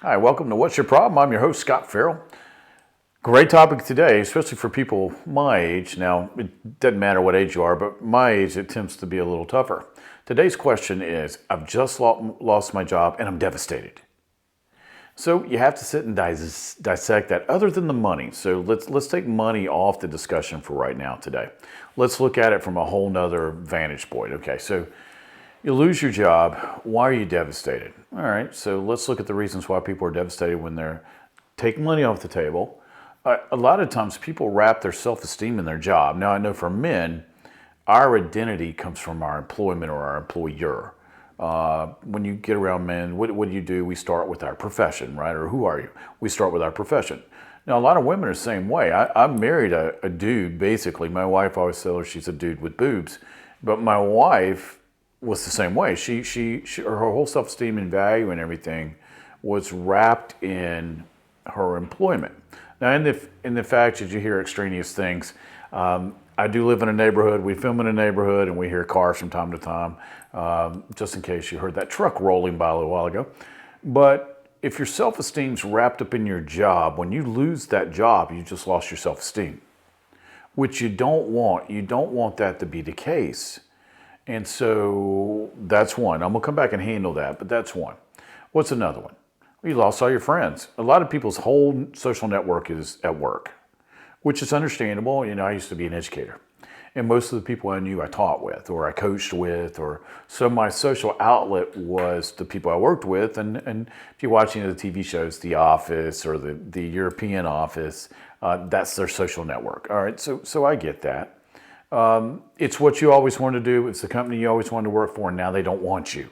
Hi, welcome to What's Your Problem? I'm your host, Scott Ferrell. Great topic today, especially for people my age. Now, it doesn't matter what age you are, but my age, it tends to be a little tougher. Today's question is, I've just lost my job and I'm devastated. So you have to sit and dissect that other than the money. So let's take money off the discussion for right now today. Let's look at it from a whole nother vantage point. Okay, so you lose your job. Why are you devastated? All right, so let's look at the reasons why people are devastated when they're taking money off the table. A lot of times people wrap their self-esteem in their job. Now, I know for men, our identity comes from our employment or our employer. When you get around men, what do you do? We start with our profession, right? Or who are you? We start with our profession. Now, a lot of women are the same way. I married a dude, basically. My wife always tells her she's a dude with boobs. But my wife was the same way. Her whole self-esteem and value and everything was wrapped in her employment. Now, in the fact that you hear extraneous things, I do live in a neighborhood. We film in a neighborhood, and we hear cars from time to time. Just in case you heard that truck rolling by a little while ago. But if your self-esteem's wrapped up in your job, when you lose that job, you just lost your self-esteem, which you don't want. You don't want that to be the case. And so that's one. I'm going to come back and handle that, but that's one. What's another one? Well, you lost all your friends. A lot of people's whole social network is at work, which is understandable. You know, I used to be an educator, and most of the people I knew I taught with, or I coached with, or so my social outlet was the people I worked with. And if you watch any of the TV shows, The Office or the European Office, that's their social network. All right, so I get that. It's what you always wanted to do. It's the company you always wanted to work for, and now they don't want you.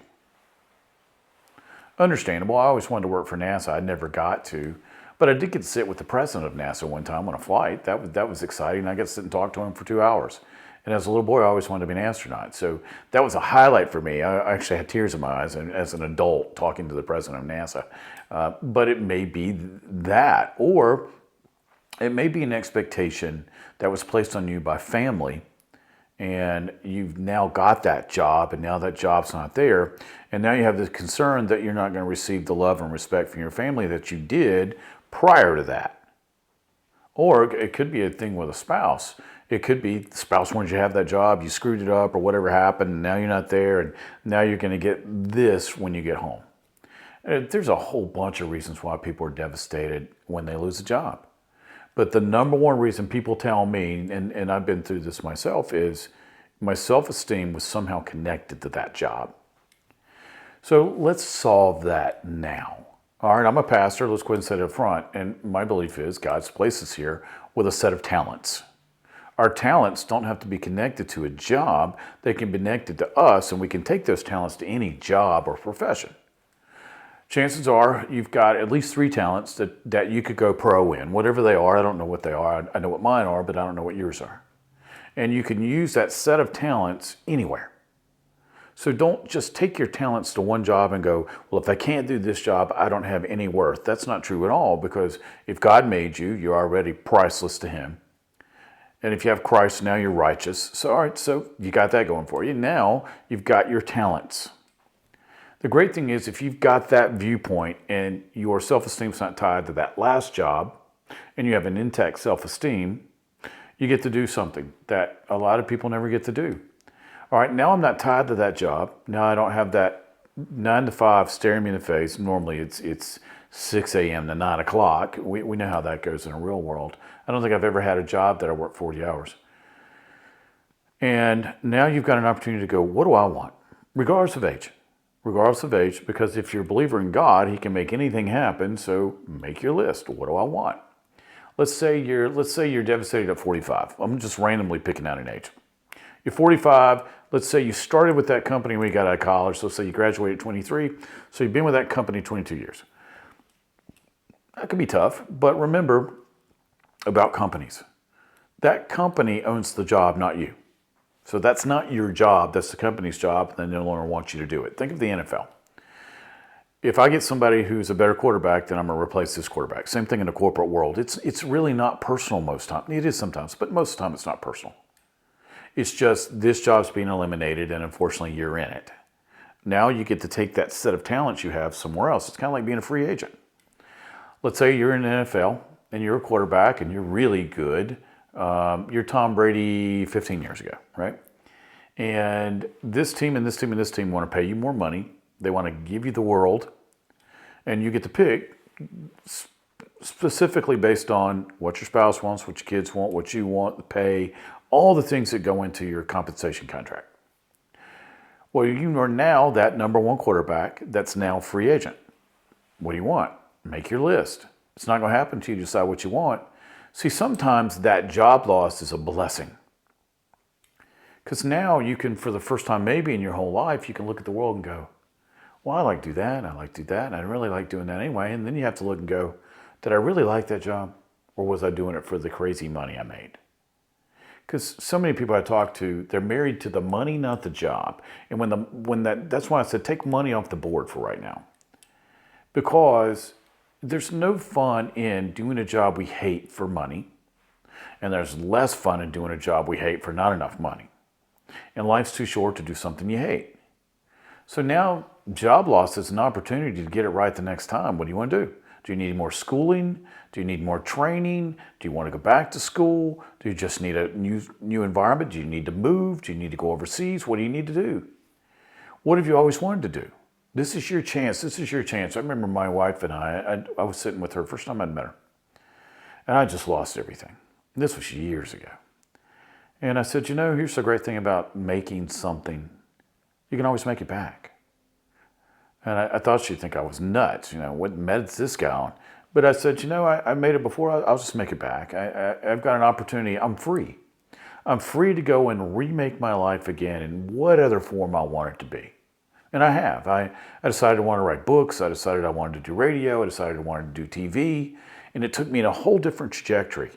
Understandable. I always wanted to work for NASA. I never got to, but I did get to sit with the president of NASA one time on a flight. That was exciting. I got to sit and talk to him for 2 hours. And as a little boy, I always wanted to be an astronaut. So that was a highlight for me. I actually had tears in my eyes as an adult talking to the president of NASA. But it may be that, or it may be an expectation that was placed on you by family, and you've now got that job, and now that job's not there, and now you have this concern that you're not going to receive the love and respect from your family that you did prior to that. Or it could be a thing with a spouse. It could be the spouse wanted you to have that job, you screwed it up, or whatever happened, and now you're not there, and now you're going to get this when you get home. There's a whole bunch of reasons why people are devastated when they lose a job. But the number one reason people tell me, and I've been through this myself, is my self-esteem was somehow connected to that job. So let's solve that now. All right, I'm a pastor. Let's go ahead and say it up front. And my belief is God's placed us here with a set of talents. Our talents don't have to be connected to a job. They can be connected to us, and we can take those talents to any job or profession. Chances are you've got at least 3 talents that you could go pro in, whatever they are. I don't know what they are. I know what mine are, but I don't know what yours are. And you can use that set of talents anywhere. So don't just take your talents to one job and go, well, if I can't do this job, I don't have any worth. That's not true at all, because if God made you, you're already priceless to Him. And if you have Christ, now you're righteous. So, all right, so you got that going for you. Now you've got your talents. The great thing is if you've got that viewpoint and your self-esteem is not tied to that last job and you have an intact self-esteem, you get to do something that a lot of people never get to do. All right, now I'm not tied to that job. Now I don't have that 9 to 5 staring me in the face. Normally it's 6 a.m. to 9 o'clock. We know how that goes in the real world. I don't think I've ever had a job that I worked 40 hours. And now you've got an opportunity to go, what do I want? Regardless of age. Regardless of age, because if you're a believer in God, He can make anything happen. So make your list. What do I want? Let's say you're devastated at 45. I'm just randomly picking out an age. You're 45. Let's say you started with that company when you got out of college. So let's say you graduated at 23. So you've been with that company 22 years. That could be tough, but remember about companies. That company owns the job, not you. So that's not your job, that's the company's job, and they no longer want you to do it. Think of the NFL. If I get somebody who's a better quarterback, then I'm going to replace this quarterback. Same thing in the corporate world. It's really not personal most times. It is sometimes, but most of the time it's not personal. It's just this job's being eliminated, and unfortunately you're in it. Now you get to take that set of talents you have somewhere else. It's kind of like being a free agent. let's say you're in the NFL and you're a quarterback and you're really good. You're Tom Brady 15 years ago, right? And this team and this team and this team want to pay you more money. They want to give you the world, and you get to pick specifically based on what your spouse wants, what your kids want, what you want, the pay, all the things that go into your compensation contract. Well, you are now that number one quarterback that's now free agent. What do you want? Make your list. It's not going to happen until you decide what you want. See, sometimes that job loss is a blessing. Because now you can, for the first time maybe in your whole life, you can look at the world and go, well, I like to do that, and I like to do that, and I really like doing that anyway. And then you have to look and go, did I really like that job? Or was I doing it for the crazy money I made? Because so many people I talk to, they're married to the money, not the job. And that's why I said take money off the board for right now. Because there's no fun in doing a job we hate for money. And there's less fun in doing a job we hate for not enough money. And life's too short to do something you hate. So now job loss is an opportunity to get it right the next time. What do you want to do? Do you need more schooling? Do you need more training? Do you want to go back to school? Do you just need a new environment? Do you need to move? Do you need to go overseas? What do you need to do? What have you always wanted to do? This is your chance. This is your chance. I remember my wife and I was sitting with her first time I'd met her. And I just lost everything. This was years ago. And I said, here's the great thing about making something. You can always make it back. And I thought she'd think I was nuts. What med's this guy on? But I said, I made it before. I'll just make it back. I've got an opportunity. I'm free. I'm free to go and remake my life again in what other form I want it to be. And I have. I decided I wanted to write books. I decided I wanted to do radio. I decided I wanted to do TV. And it took me in a whole different trajectory.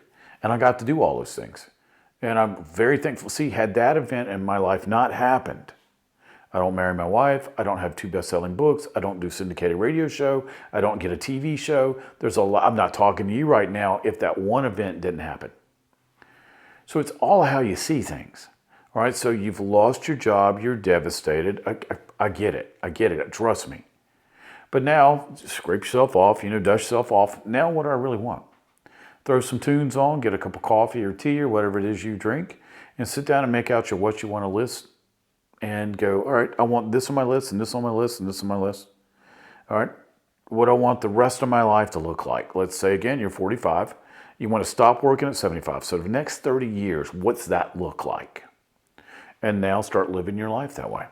And I got to do all those things. And I'm very thankful. See, had that event in my life not happened, I don't marry my wife. I don't have 2 best-selling books. I don't do syndicated radio show. I don't get a TV show. There's a lot. I'm not talking to you right now if that one event didn't happen. So it's all how you see things. All right. So you've lost your job. You're devastated. I get it. I get it. Trust me. But now scrape yourself off, dust yourself off. Now what do I really want? Throw some tunes on, get a cup of coffee or tea or whatever it is you drink, and sit down and make out your what you want to list. And go, all right, I want this on my list, and this on my list, and this on my list. All right, what do I want the rest of my life to look like? Let's say, again, you're 45. You want to stop working at 75. So the next 30 years, what's that look like? And now start living your life that way.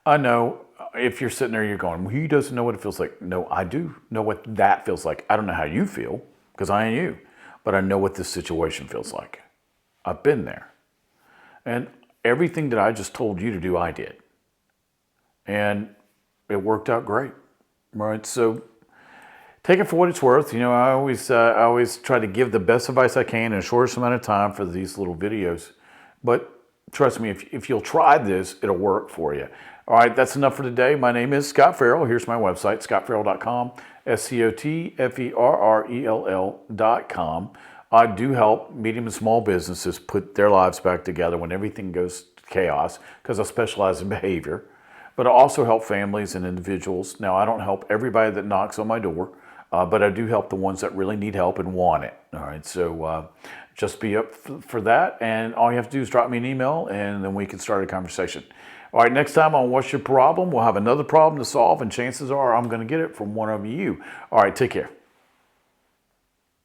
I know if you're sitting there, you're going, well, he doesn't know what it feels like. No, I do know what that feels like. I don't know how you feel, because I ain't you. But I know what this situation feels like. I've been there. And everything that I just told you to do, I did. And it worked out great, right? So take it for what it's worth. I always try to give the best advice I can in the shortest amount of time for these little videos. But trust me, if you'll try this, it'll work for you. All right, that's enough for today. My name is Scot Ferrell. Here's my website, scottferrell.com, SCOTFERRELL.com. I do help medium and small businesses put their lives back together when everything goes to chaos, because I specialize in behavior. But I also help families and individuals. Now, I don't help everybody that knocks on my door, but I do help the ones that really need help and want it. All right, so just be up for that. And all you have to do is drop me an email, and then we can start a conversation. All right, next time on What's Your Problem, we'll have another problem to solve, and chances are I'm going to get it from one of you. All right, take care.